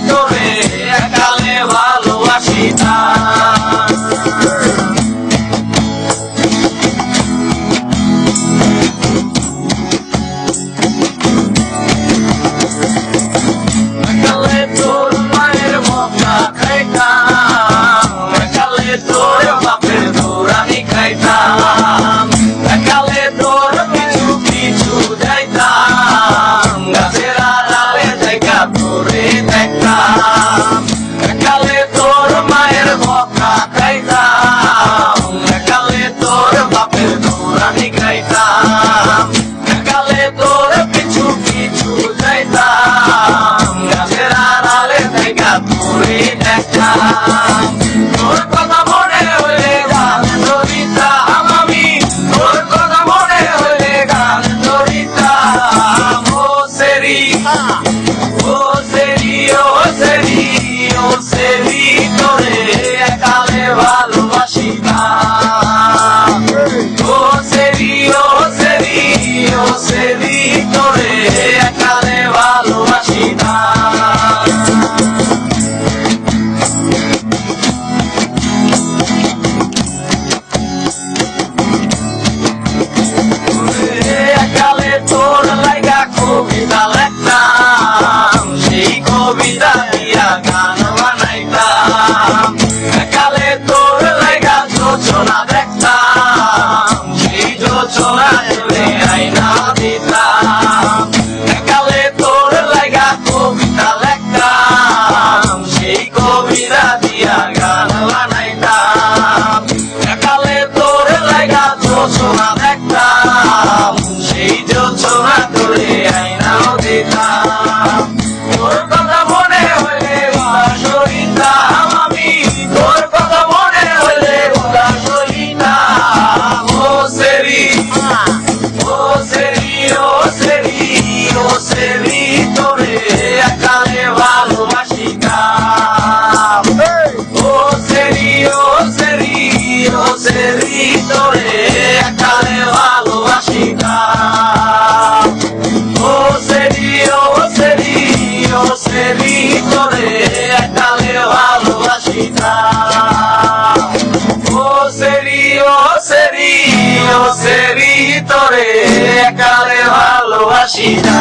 তোরে একালে ভালোবাসি না। একালে তোর মায়ের মক্কা খাইতাম, একালে তোর বাপের দৌড়ানি খাইতাম, একালে তোর পিছু পিছু যাইতাম, গাছের আড়ালে জায়গা তোরে দেখতাম। একালে তোর মায়ের মক্কা খাইতাম, একালে তোর বাপের দৌড়ানি খাইতাম, একালে তোর পিছু পিছু যাইতাম, গাছের আড়ালে জায়গা তোরে দেখতাম। তোর কথা মনে হইলে গান ধরিতাম আমি, তোর কথা মনে হইলে গান ধরিতাম। ও সেরি ও সেরি ও সেরি ও সেরি তোরে একালে ভালোবাসি না। ও সেরি ও সেরি ও সেরি তোরে একালে ভালোবাসি না। একালে তোর লাইগা কবিতা লেখতাম, সেই কবিতা দিয়া গান বানাইতাম। একালে তোর লাইগা যোজনা দেখতাম, সেই যোজনায় আইনা দিতাম। একালে তোর লাইগা কবিতা লেখতাম, সেই কবিতা দিয়া গান বানাইতাম। একালে তোর লাইগা যোজনা দেখতাম, সেই যোজনা তোরে আইনাও দিতাম। তোর কথা মনে হইলে উদাস হইতাম আমি, তোর কথা মনে হইলে উদাস হইতাম। ও সেরি ও সেরি ও সেরি ও সেরি তোরে একালে ভালোবাসি না। ও সেরি ও সেরি ও সেরি তোরে একালে ভালোবাসি না। ও সেরি ও সেরি ও সেরি তোরে একালে ভালোবাসি না। ও সেরি ও সেরি ও সেরি তোরে একালে ভালোবাসি না।